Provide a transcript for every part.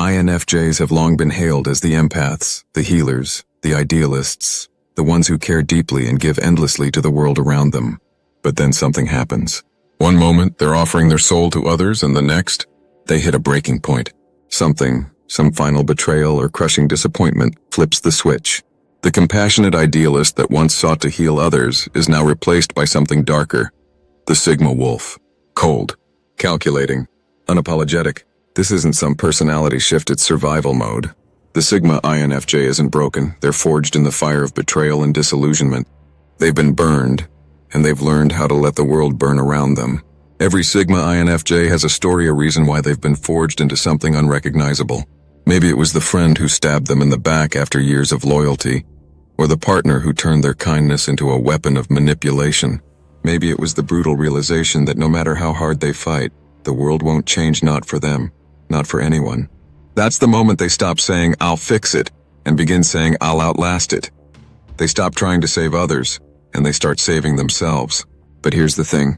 INFJs have long been hailed as the empaths, the healers, the idealists, the ones who care deeply and give endlessly to the world around them. But then something happens. One moment, they're offering their soul to others, and the next, they hit a breaking point. Something, some final betrayal or crushing disappointment, flips the switch. The compassionate idealist that once sought to heal others is now replaced by something darker. The Sigma wolf. Cold, calculating, unapologetic. This isn't some personality shift, it's survival mode. The Sigma INFJ isn't broken, they're forged in the fire of betrayal and disillusionment. They've been burned, and they've learned how to let the world burn around them. Every Sigma INFJ has a story, a reason why they've been forged into something unrecognizable. Maybe it was the friend who stabbed them in the back after years of loyalty, or the partner who turned their kindness into a weapon of manipulation. Maybe it was the brutal realization that no matter how hard they fight, the world won't change, not for them, not for anyone. That's the moment they stop saying, "I'll fix it," and begin saying, "I'll outlast it." They stop trying to save others, and they start saving themselves. But here's the thing.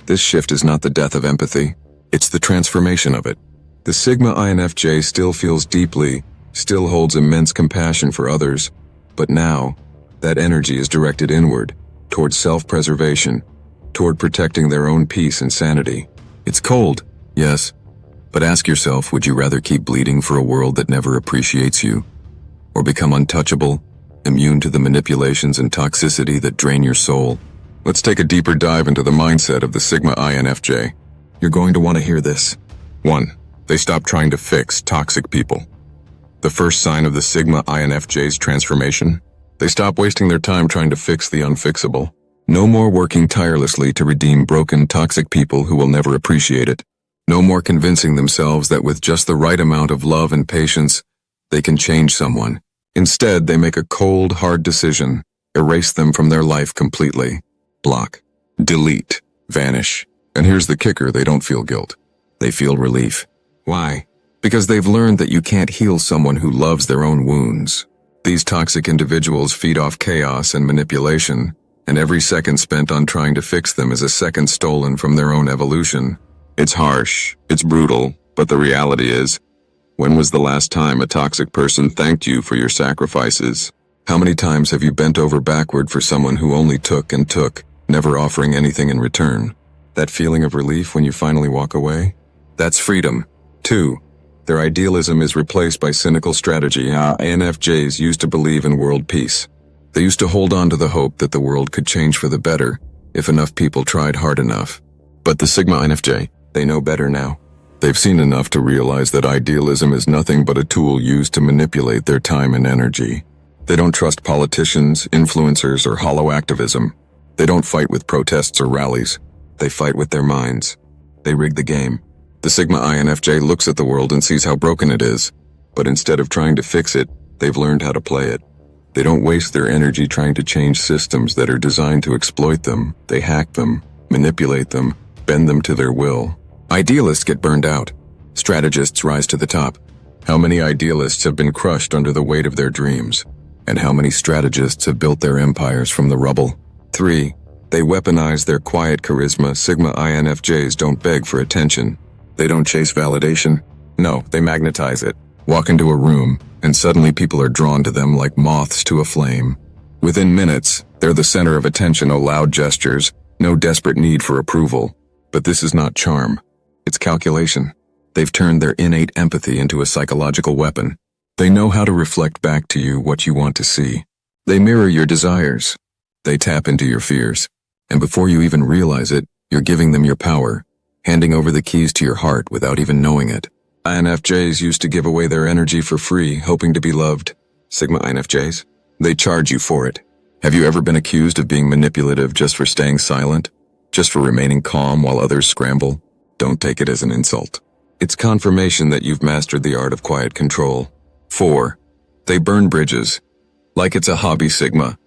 This shift is not the death of empathy. It's the transformation of it. The Sigma INFJ still feels deeply, still holds immense compassion for others, but now, that energy is directed inward, toward self-preservation, toward protecting their own peace and sanity. It's cold, yes, but ask yourself, would you rather keep bleeding for a world that never appreciates you? Or become untouchable, immune to the manipulations and toxicity that drain your soul? Let's take a deeper dive into the mindset of the Sigma INFJ. You're going to want to hear this. 1. They stop trying to fix toxic people. The first sign of the Sigma INFJ's transformation? They stop wasting their time trying to fix the unfixable. No more working tirelessly to redeem broken, toxic people who will never appreciate it. No more convincing themselves that with just the right amount of love and patience, they can change someone. Instead, they make a cold, hard decision, erase them from their life completely. Block, delete, vanish. And here's the kicker, they don't feel guilt. They feel relief. Why? Because they've learned that you can't heal someone who loves their own wounds. These toxic individuals feed off chaos and manipulation, and every second spent on trying to fix them is a second stolen from their own evolution. It's harsh, it's brutal, but the reality is, when was the last time a toxic person thanked you for your sacrifices? How many times have you bent over backward for someone who only took and took, never offering anything in return? That feeling of relief when you finally walk away? That's freedom. 2. Their idealism is replaced by cynical strategy. INFJs used to believe in world peace. They used to hold on to the hope that the world could change for the better if enough people tried hard enough. But the Sigma INFJ, they know better now. They've seen enough to realize that idealism is nothing but a tool used to manipulate their time and energy. They don't trust politicians, influencers, or hollow activism. They don't fight with protests or rallies. They fight with their minds. They rig the game. The Sigma INFJ looks at the world and sees how broken it is, but instead of trying to fix it, they've learned how to play it. They don't waste their energy trying to change systems that are designed to exploit them. They hack them, manipulate them, bend them to their will. Idealists get burned out. Strategists rise to the top. How many idealists have been crushed under the weight of their dreams? And how many strategists have built their empires from the rubble? 3. They weaponize their quiet charisma. Sigma INFJs don't beg for attention. They don't chase validation. No, they magnetize it. Walk into a room, and suddenly people are drawn to them like moths to a flame. Within minutes, they're the center of attention. No loud gestures, no desperate need for approval. But this is not charm. It's calculation. They've turned their innate empathy into a psychological weapon. They know how to reflect back to you what you want to see. They mirror your desires. They tap into your fears. And before you even realize it, you're giving them your power, handing over the keys to your heart without even knowing it. INFJs used to give away their energy for free, hoping to be loved. Sigma INFJs, they charge you for it. Have you ever been accused of being manipulative just for staying silent? Just for remaining calm while others scramble? Don't take it as an insult. It's confirmation that you've mastered the art of quiet control. 4. They burn bridges. Like it's a hobby. Sigma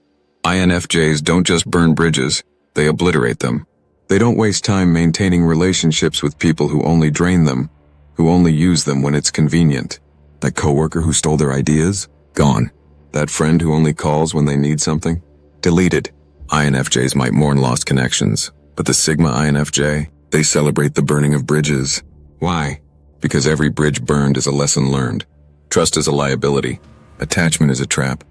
INFJs don't just burn bridges, they obliterate them. They don't waste time maintaining relationships with people who only drain them, who only use them when it's convenient. That coworker who stole their ideas? Gone. That friend who only calls when they need something? Deleted. INFJs might mourn lost connections, but the Sigma INFJ, they celebrate the burning of bridges. Why? because every bridge burned is a lesson learned. Trust is a liability. Attachment is a trap.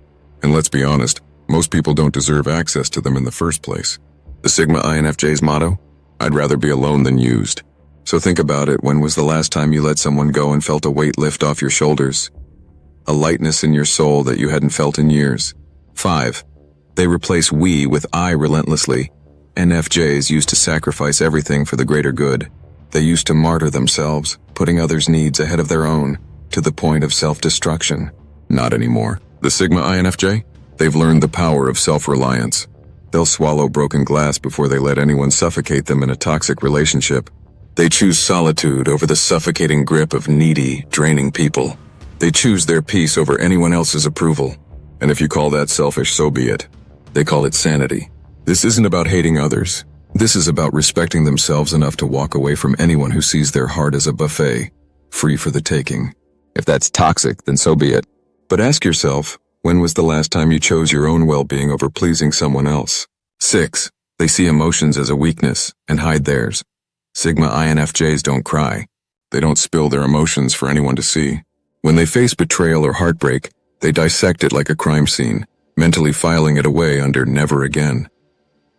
And let's be honest, most people don't deserve access to them in the first place. The Sigma INFJ's motto? I'd rather be alone than used. So think about it. When was the last time you let someone go and felt a weight lift off your shoulders? A lightness in your soul that you hadn't felt in years. 5. They replace we with I relentlessly. NFJs used to sacrifice everything for the greater good. They used to martyr themselves, putting others' needs ahead of their own, to the point of self-destruction. Not anymore. The Sigma INFJ? They've learned the power of self-reliance. They'll swallow broken glass before they let anyone suffocate them in a toxic relationship. They choose solitude over the suffocating grip of needy, draining people. They choose their peace over anyone else's approval. And if you call that selfish, so be it. They call it sanity. This isn't about hating others. This is about respecting themselves enough to walk away from anyone who sees their heart as a buffet, free for the taking. If that's toxic, then so be it. But ask yourself, when was the last time you chose your own well-being over pleasing someone else? 6. They see emotions as a weakness and hide theirs. Sigma INFJs don't cry. They don't spill their emotions for anyone to see. When they face betrayal or heartbreak, they dissect it like a crime scene, mentally filing it away under never again.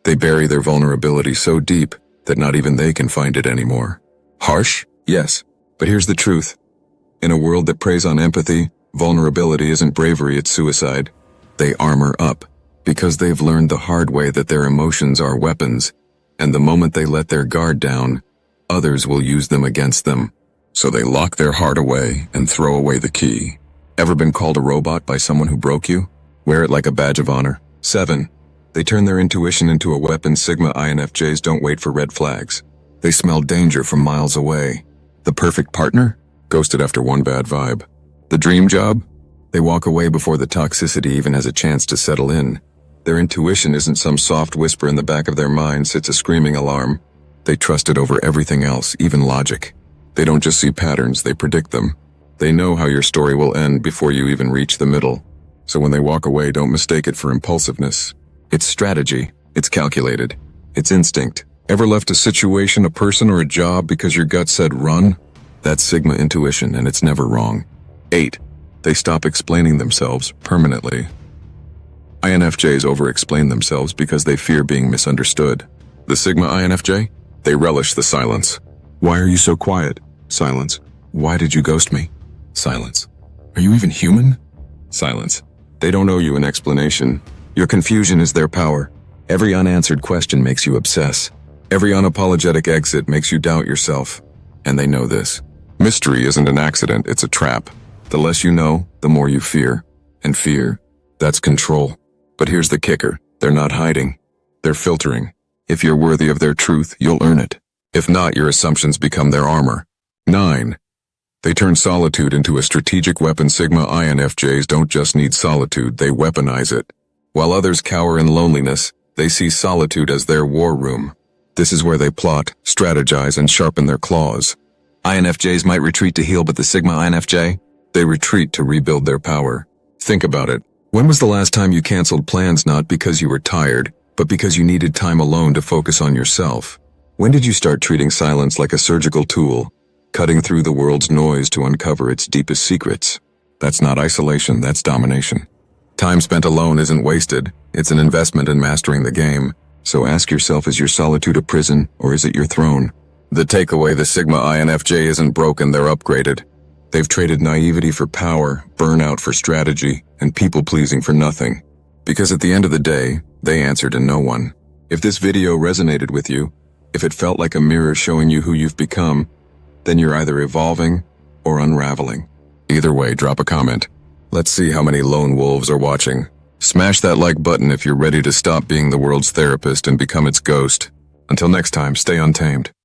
They bury their vulnerability so deep that not even they can find it anymore. Harsh? Yes. But here's the truth. In a world that preys on empathy, vulnerability isn't bravery, it's suicide. They armor up because they've learned the hard way that their emotions are weapons, and the moment they let their guard down, others will use them against them. So they lock their heart away and throw away the key. Ever been called a robot by someone who broke you? Wear it like a badge of honor. 7. They turn their intuition into a weapon. Sigma INFJs don't wait for red flags. They smell danger from miles away. The perfect partner? Ghosted after one bad vibe. The dream job? They walk away before the toxicity even has a chance to settle in. Their intuition isn't some soft whisper in the back of their minds, it's a screaming alarm. They trust it over everything else, even logic. They don't just see patterns, they predict them. They know how your story will end before you even reach the middle. So when they walk away, don't mistake it for impulsiveness. It's strategy. It's calculated. It's instinct. Ever left a situation, a person, or a job because your gut said run? That's Sigma intuition, and it's never wrong. 8. They stop explaining themselves permanently. INFJs over-explain themselves because they fear being misunderstood. The Sigma INFJ? They relish the silence. Why are you so quiet? Silence. Why did you ghost me? Silence. Are you even human? Silence. They don't owe you an explanation. Your confusion is their power. Every unanswered question makes you obsess. Every unapologetic exit makes you doubt yourself. And they know this. Mystery isn't an accident, it's a trap. The less you know, the more you fear. And fear, that's control. But here's the kicker. They're not hiding. They're filtering. If you're worthy of their truth, you'll earn it. If not, your assumptions become their armor. 9. They turn solitude into a strategic weapon. Sigma INFJs don't just need solitude, they weaponize it. While others cower in loneliness, they see solitude as their war room. This is where they plot, strategize, and sharpen their claws. INFJs might retreat to heal, but the Sigma INFJ? They retreat to rebuild their power. Think about it. When was the last time you canceled plans not because you were tired, but because you needed time alone to focus on yourself? When did you start treating silence like a surgical tool, cutting through the world's noise to uncover its deepest secrets? That's not isolation, that's domination. Time spent alone isn't wasted, it's an investment in mastering the game. So ask yourself, is your solitude a prison, or is it your throne? The takeaway: the Sigma INFJ isn't broken, they're upgraded. They've traded naivety for power, burnout for strategy, and people-pleasing for nothing. Because at the end of the day, they answer to no one. If this video resonated with you, if it felt like a mirror showing you who you've become, then you're either evolving or unraveling. Either way, drop a comment. Let's see how many lone wolves are watching. Smash that like button if you're ready to stop being the world's therapist and become its ghost. Until next time, stay untamed.